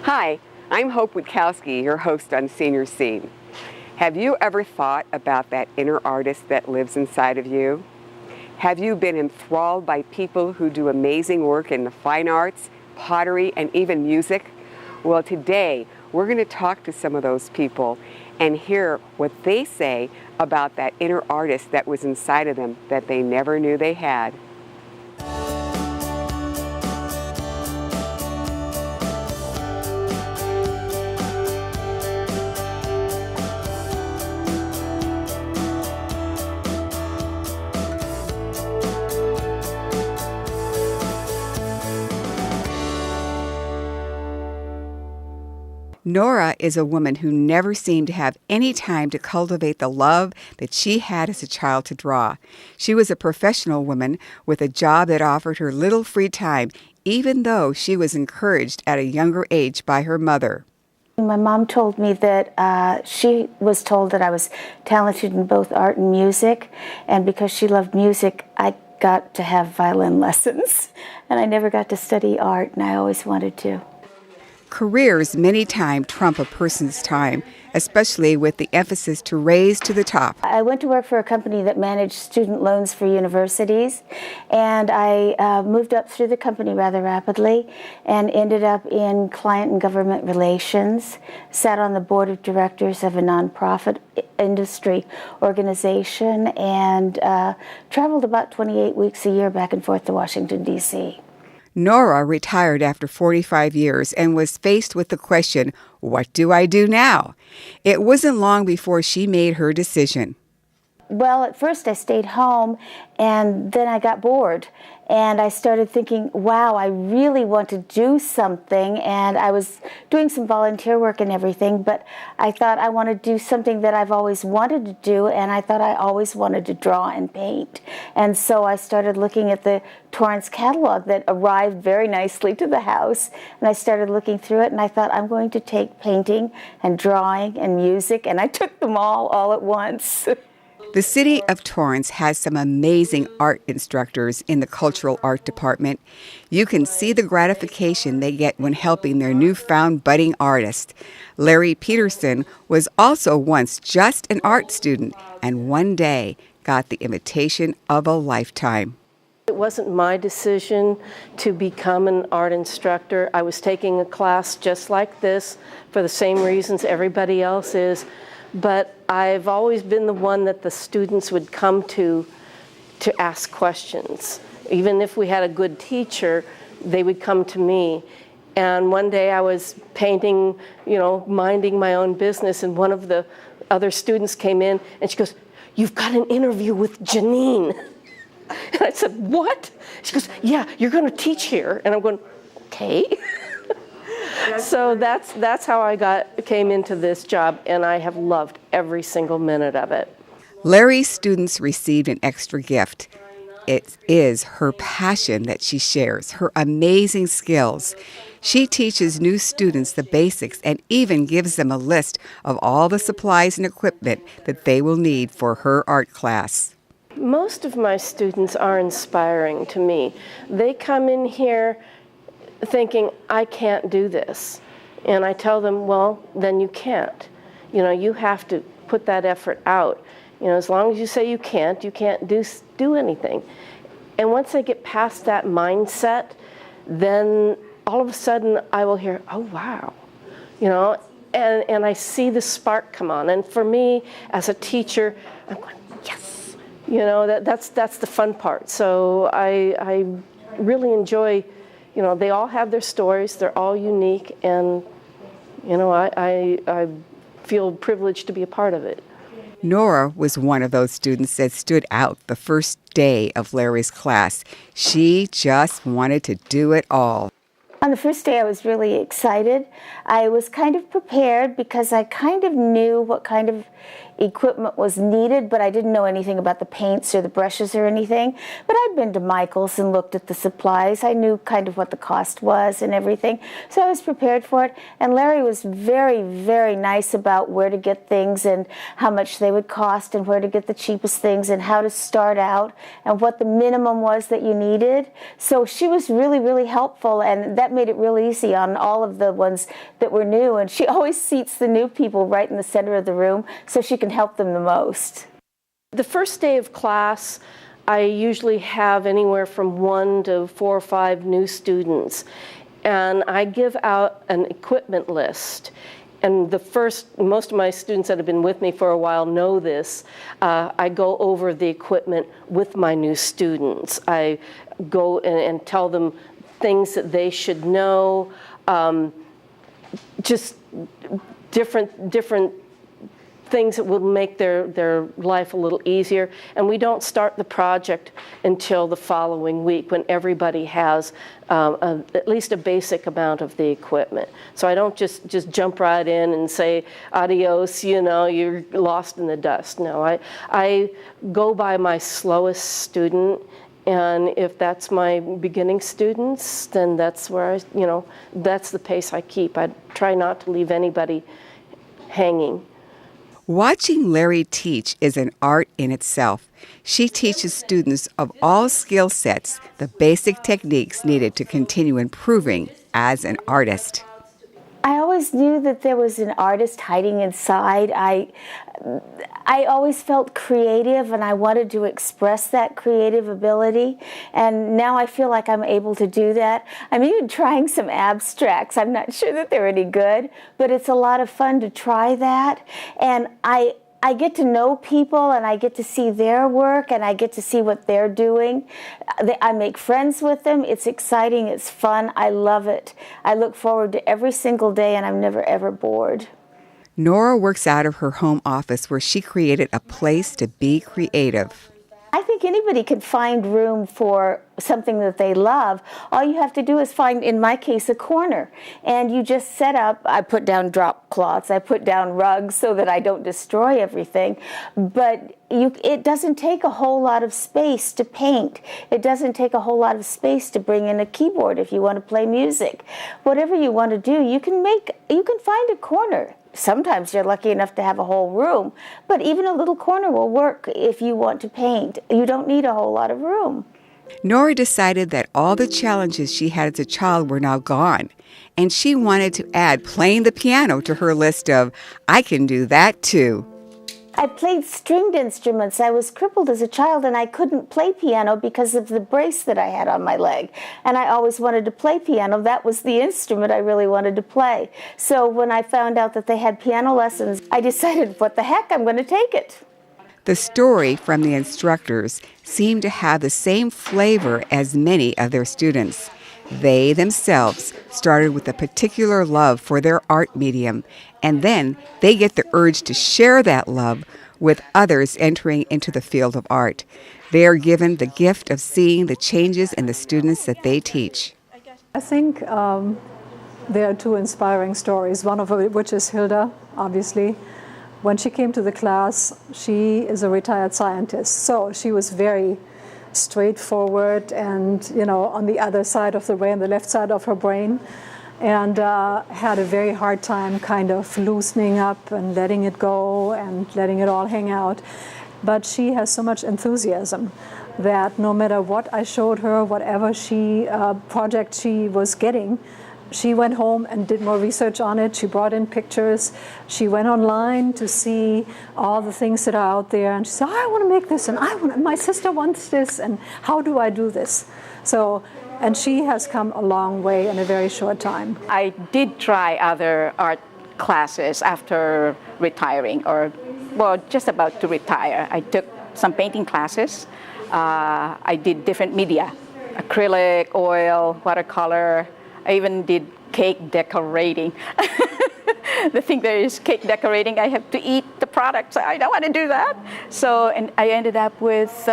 Hi, I'm Hope Witkowsky, your host on Senior Scene. Have you ever thought about that inner artist that lives inside of you? Have you been enthralled by people who do amazing work in the fine arts, pottery, and even music? Well, today we're going to talk to some of those people and hear what they say about that inner artist that was inside of them that they never knew they had. Nora is a woman who never seemed to have any time to cultivate the love that she had as a child to draw. She was a professional woman with a job that offered her little free time, even though she was encouraged at a younger age by her mother. My mom told me that she was told that I was talented in both art and music, and because she loved music, I got to have violin lessons, and I never got to study art, and I always wanted to. Careers many times trump a person's time, especially with the emphasis to raise to the top. I went to work for a company that managed student loans for universities, and I moved up through the company rather rapidly and ended up in client and government relations, sat on the board of directors of a nonprofit industry organization, and traveled about 28 weeks a year back and forth to Washington, D.C. Nora retired after 45 years and was faced with the question, what do I do now? It wasn't long before she made her decision. Well, at first I stayed home, and then I got bored, and I started thinking, wow, I really want to do something, and I was doing some volunteer work and everything, but I thought I want to do something that I've always wanted to do, and I thought I always wanted to draw and paint. And so I started looking at the Torrance catalog that arrived very nicely to the house, and I started looking through it, and I thought, I'm going to take painting and drawing and music, and I took them all at once. The city of Torrance has some amazing art instructors in the cultural art department. You can see the gratification they get when helping their newfound budding artist. Larry Peterson was also once just an art student and one day got the invitation of a lifetime. It wasn't my decision to become an art instructor. I was taking a class just like this for the same reasons everybody else is. But I've always been the one that the students would come to ask questions. Even if we had a good teacher, they would come to me. And one day I was painting, minding my own business, and one of the other students came in, and she goes, "You've got an interview with Janine." And I said, "What?" She goes, "Yeah, you're going to teach here." And I'm going, "Okay." So that's how I came into this job, and I have loved every single minute of it. Larry's students received an extra gift. It is her passion that she shares, her amazing skills. She teaches new students the basics and even gives them a list of all the supplies and equipment that they will need for her art class. Most of my students are inspiring to me. They come in here thinking, I can't do this. And I tell them, well, then you can't. You have to put that effort out. As long as you say you can't do anything. And once they get past that mindset, then all of a sudden I will hear, oh, wow. And I see the spark come on. And for me, as a teacher, I'm going, yes. That's the fun part. So I really enjoy. They all have their stories, they're all unique, and, I feel privileged to be a part of it. Nora was one of those students that stood out the first day of Larry's class. She just wanted to do it all. On the first day, I was really excited. I was kind of prepared because I kind of knew what kind of equipment was needed, but I didn't know anything about the paints or the brushes or anything. But I'd been to Michael's and looked at the supplies. I knew kind of what the cost was and everything, so I was prepared for it. And Larry was very, very nice about where to get things and how much they would cost and where to get the cheapest things and how to start out and what the minimum was that you needed. So she was really, really helpful, and that made it real easy on all of the ones that were new. And she always seats the new people right in the center of the room so she can help them the most. The first day of class, I usually have anywhere from 1 to 4 or 5 new students, and I give out an equipment list. And most of my students that have been with me for a while know this. I go over the equipment with my new students. I go and tell them things that they should know, just different things that will make their life a little easier. And we don't start the project until the following week when everybody has at least a basic amount of the equipment. So I don't just jump right in and say, adios, you're lost in the dust. No, I go by my slowest student, and if that's my beginning students, then that's where that's the pace I keep. I try not to leave anybody hanging. Watching Larry teach is an art in itself. She teaches students of all skill sets the basic techniques needed to continue improving as an artist. I always knew that there was an artist hiding inside. I always felt creative, and I wanted to express that creative ability, and now I feel like I'm able to do that. I'm even trying some abstracts. I'm not sure that they're any good, but it's a lot of fun to try that. And I get to know people, and I get to see their work, and I get to see what they're doing. I make friends with them. It's exciting. It's fun. I love it. I look forward to every single day, and I'm never, ever bored. Nora works out of her home office where she created a place to be creative. I think anybody could find room for something that they love. All you have to do is find, in my case, a corner. And you just set up, I put down drop cloths, I put down rugs so that I don't destroy everything. But it doesn't take a whole lot of space to paint. It doesn't take a whole lot of space to bring in a keyboard if you want to play music. Whatever you want to do, you can find a corner. Sometimes you're lucky enough to have a whole room, but even a little corner will work if you want to paint. You don't need a whole lot of room. Nora decided that all the challenges she had as a child were now gone, and she wanted to add playing the piano to her list of, I can do that too. I played stringed instruments. I was crippled as a child, and I couldn't play piano because of the brace that I had on my leg. And I always wanted to play piano. That was the instrument I really wanted to play. So when I found out that they had piano lessons, I decided, what the heck, I'm going to take it. The story from the instructors seemed to have the same flavor as many of their students. They themselves started with a particular love for their art medium, and then they get the urge to share that love with others entering into the field of art. They are given the gift of seeing the changes in the students that they teach. I think there are 2 inspiring stories, one of which is Hilda, obviously. When she came to the class, she is a retired scientist, so she was very straightforward and, on the other side of the brain, the left side of her brain, and had a very hard time kind of loosening up and letting it go and letting it all hang out. But she has so much enthusiasm that no matter what I showed her, whatever project she was getting, she went home and did more research on it. She brought in pictures. She went online to see all the things that are out there, and she said, I want to make this, and my sister wants this, and how do I do this? And she has come a long way in a very short time. I did try other art classes after retiring, just about to retire. I took some painting classes. I did different media, acrylic, oil, watercolor. I even did cake decorating. The thing there is cake decorating, I have to eat the product, so I don't want to do that. And I ended up with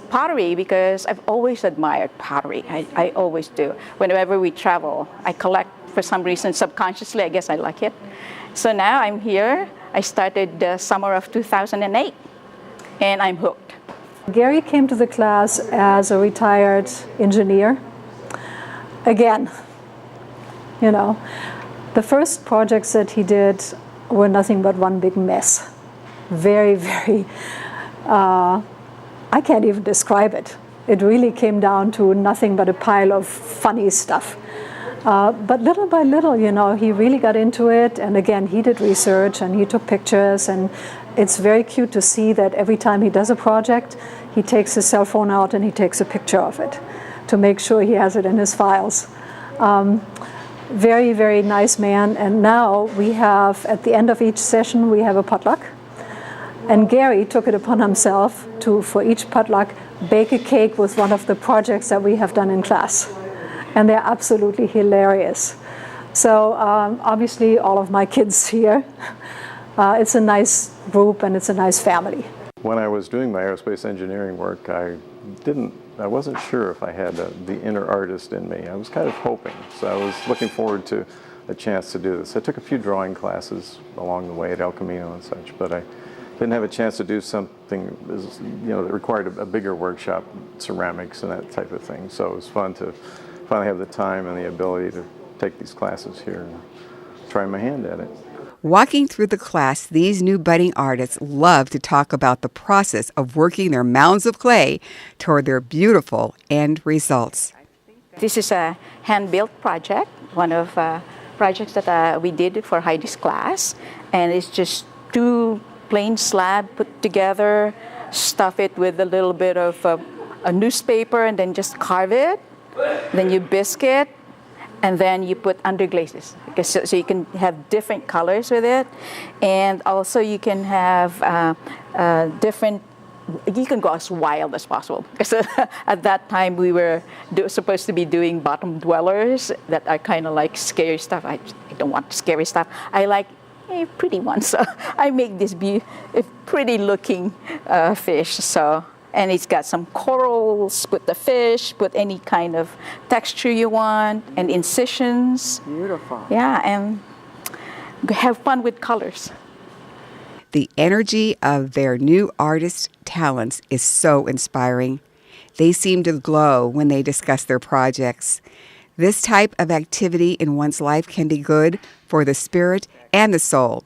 pottery because I've always admired pottery. I always do. Whenever we travel, I collect for some reason subconsciously. I guess I like it. So now I'm here. I started the summer of 2008, and I'm hooked. Gary came to the class as a retired engineer. Again, you know, the first projects that he did were nothing but one big mess. Very, very, I can't even describe it. It really came down to nothing but a pile of funny stuff. But little by little, you know, he really got into it. And again, he did research and he took pictures. And it's very cute to see that every time he does a project, he takes his cell phone out and he takes a picture of it to make sure he has it in his files. Very, very nice man. And now we have, at the end of each session, we have a potluck. And Gary took it upon himself to, for each potluck, bake a cake with one of the projects that we have done in class. And they're absolutely hilarious. So obviously all of my kids here. It's a nice group and it's a nice family. When I was doing my aerospace engineering work, I wasn't sure if I had the inner artist in me. I was kind of hoping. So I was looking forward to a chance to do this. I took a few drawing classes along the way at El Camino and such, but I didn't have a chance to do something that required a bigger workshop, ceramics and that type of thing. So it was fun to finally have the time and the ability to take these classes here and try my hand at it. Walking through the class, these new budding artists love to talk about the process of working their mounds of clay toward their beautiful end results. This is a hand-built project, one of projects that we did for Heidi's class, and it's just 2 plain slab put together, stuff it with a little bit of a newspaper, and then just carve it. Then you biscuit, and then you put underglazes, so you can have different colors with it, and also you can have different. You can go as wild as possible. Because at that time we were supposed to be doing bottom dwellers that are kind of like scary stuff. I don't want scary stuff. I like pretty ones. So I make this pretty looking fish. So. And it's got some corals, put the fish, put any kind of texture you want, and incisions. Beautiful. Yeah, and have fun with colors. The energy of their new artist talents is so inspiring. They seem to glow when they discuss their projects. This type of activity in one's life can be good for the spirit and the soul.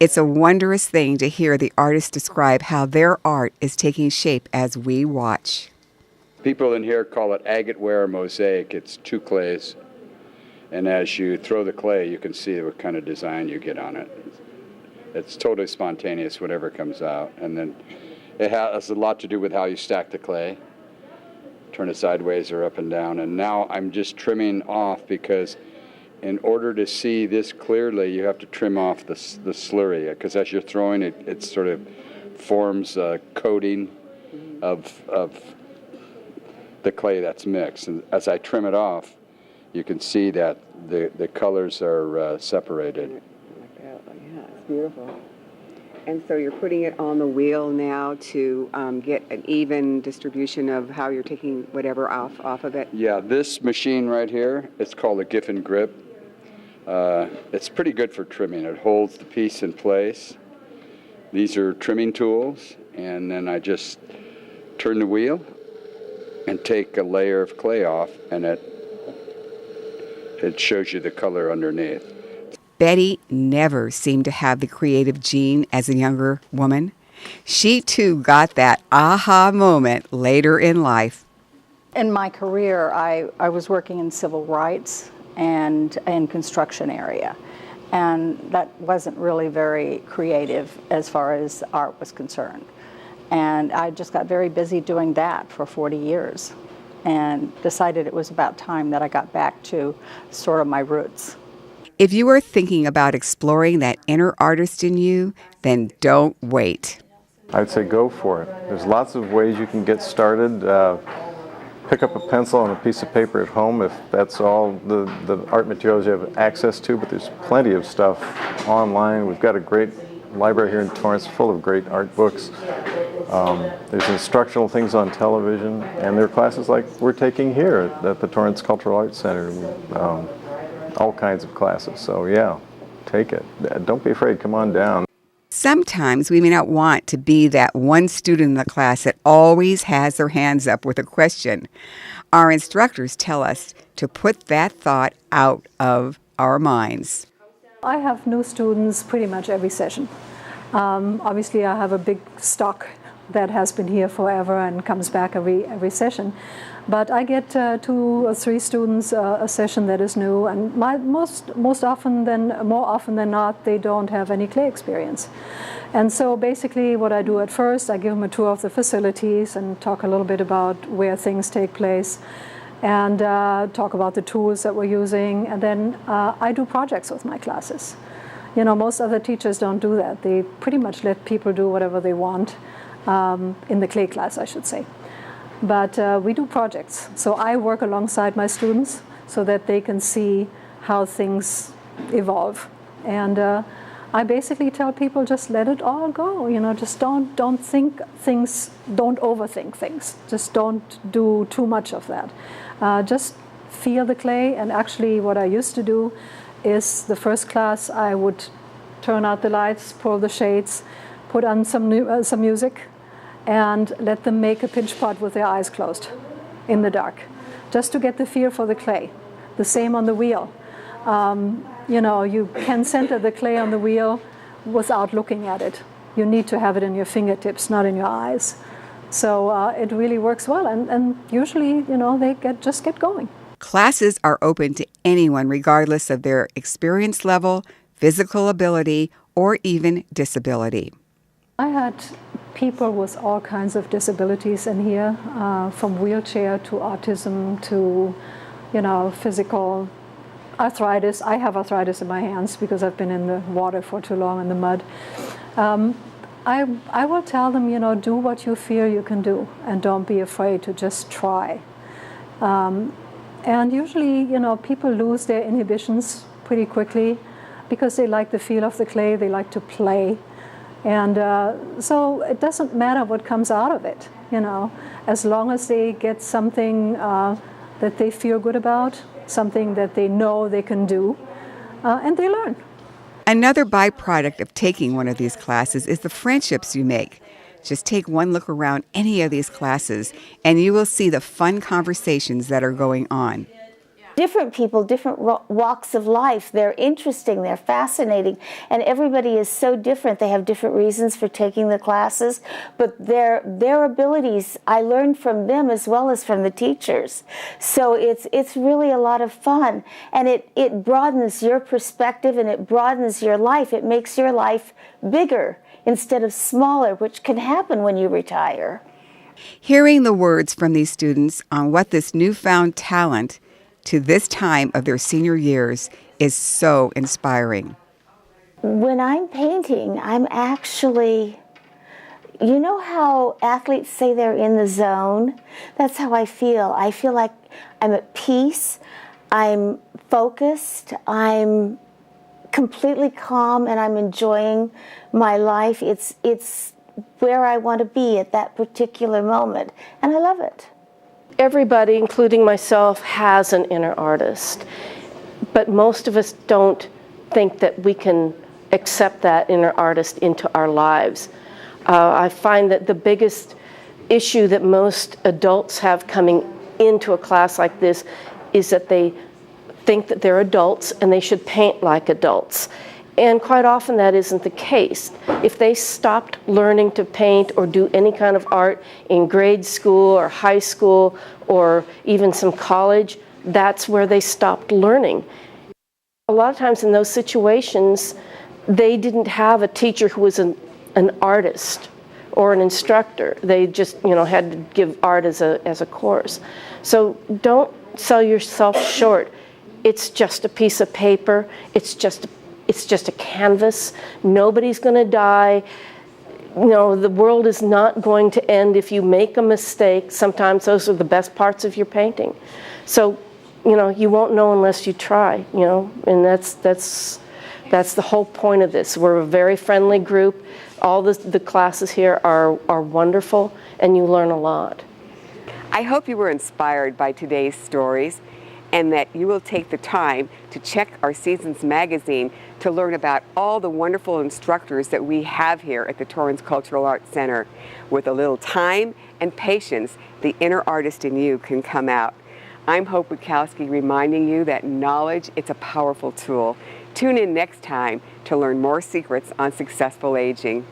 It's a wondrous thing to hear the artists describe how their art is taking shape as we watch. People in here call it agate ware mosaic. It's 2 clays. And as you throw the clay, you can see what kind of design you get on it. It's totally spontaneous, whatever comes out. And then it has a lot to do with how you stack the clay. Turn it sideways or up and down. And now I'm just trimming off because in order to see this clearly, you have to trim off the slurry, because as you're throwing it, it sort of forms a coating of the clay that's mixed. And as I trim it off, you can see that the colors are separated. Yeah, it's beautiful. And so you're putting it on the wheel now to get an even distribution of how you're taking whatever off of it? Yeah, this machine right here, it's called a Giffen grip. It's pretty good for trimming. It holds the piece in place. These are trimming tools, and then I just turn the wheel and take a layer of clay off, and it shows you the color underneath. Betty never seemed to have the creative gene as a younger woman. She too got that aha moment later in life. In my career, I was working in civil rights and in construction area. And that wasn't really very creative as far as art was concerned. And I just got very busy doing that for 40 years and decided it was about time that I got back to sort of my roots. If you are thinking about exploring that inner artist in you, then don't wait. I'd say go for it. There's lots of ways you can get started. Pick up a pencil and a piece of paper at home if that's all the art materials you have access to, but there's plenty of stuff online. We've got a great library here in Torrance full of great art books. There's instructional things on television, and there are classes like we're taking here at the Torrance Cultural Arts Center. All kinds of classes. So yeah, take it. Don't be afraid. Come on down. Sometimes we may not want to be that one student in the class that always has their hands up with a question. Our instructors tell us to put that thought out of our minds. I have new students pretty much every session. Obviously, I have a big stock that has been here forever and comes back every session. But I get 2 or 3 students a session that is new, and more often than not, they don't have any clay experience. And so basically what I do at first, I give them a tour of the facilities and talk a little bit about where things take place, and talk about the tools that we're using, and then I do projects with my classes. You know, most other teachers don't do that. They pretty much let people do whatever they want, in the clay class, I should say. But we do projects. So I work alongside my students so that they can see how things evolve. And I basically tell people, just let it all go. You know, just don't think things, don't overthink things. Just don't do too much of that. Just feel the clay. And actually what I used to do is the first class I would turn out the lights, pull the shades, put on some music, and let them make a pinch pot with their eyes closed in the dark, just to get the feel for the clay. The same on the wheel. You know, you can center the clay on the wheel without looking at it. You need to have it in your fingertips, not in your eyes. So it really works well, and usually, you know, they just get going. Classes are open to anyone regardless of their experience level, physical ability, or even disability. I had people with all kinds of disabilities in here, from wheelchair to autism to, you know, physical arthritis. I have arthritis in my hands because I've been in the water for too long, in the mud. I will tell them, you know, do what you feel you can do, and don't be afraid to just try. And usually, you know, people lose their inhibitions pretty quickly because they like the feel of the clay, they like to play. And so it doesn't matter what comes out of it, you know, as long as they get something that they feel good about, something that they know they can do, and they learn. Another byproduct of taking one of these classes is the friendships you make. Just take one look around any of these classes, and you will see the fun conversations that are going on. Different people, different walks of life. They're interesting, they're fascinating, and everybody is so different. They have different reasons for taking the classes, but their abilities, I learned from them as well as from the teachers. So it's really a lot of fun, and it broadens your perspective, and it broadens your life. It makes your life bigger instead of smaller, which can happen when you retire. Hearing the words from these students on what this newfound talent to this time of their senior years is so inspiring. When I'm painting, I'm actually, you know how athletes say they're in the zone? That's how I feel. I feel like I'm at peace, I'm focused, I'm completely calm, and I'm enjoying my life. It's where I want to be at that particular moment, and I love it. Everybody, including myself, has an inner artist, but most of us don't think that we can accept that inner artist into our lives. I find that the biggest issue that most adults have coming into a class like this is that they think that they're adults and they should paint like adults. And quite often that isn't the case. If they stopped learning to paint or do any kind of art in grade school or high school or even some college, that's where they stopped learning. A lot of times in those situations, they didn't have a teacher who was an artist or an instructor. They just, you know, had to give art as a course. So don't sell yourself short. It's just a piece of paper. It's just a canvas. Nobody's going to die. You know, the world is not going to end if you make a mistake. Sometimes those are the best parts of your painting. So, you know, you won't know unless you try, you know, and that's the whole point of this. We're a very friendly group. All the classes here are wonderful, and you learn a lot. I hope you were inspired by today's stories and that you will take the time to check our Seasons magazine to learn about all the wonderful instructors that we have here at the Torrance Cultural Arts Center. With a little time and patience, the inner artist in you can come out. I'm Hope Witkowsky, reminding you that knowledge, it's a powerful tool. Tune in next time to learn more secrets on successful aging.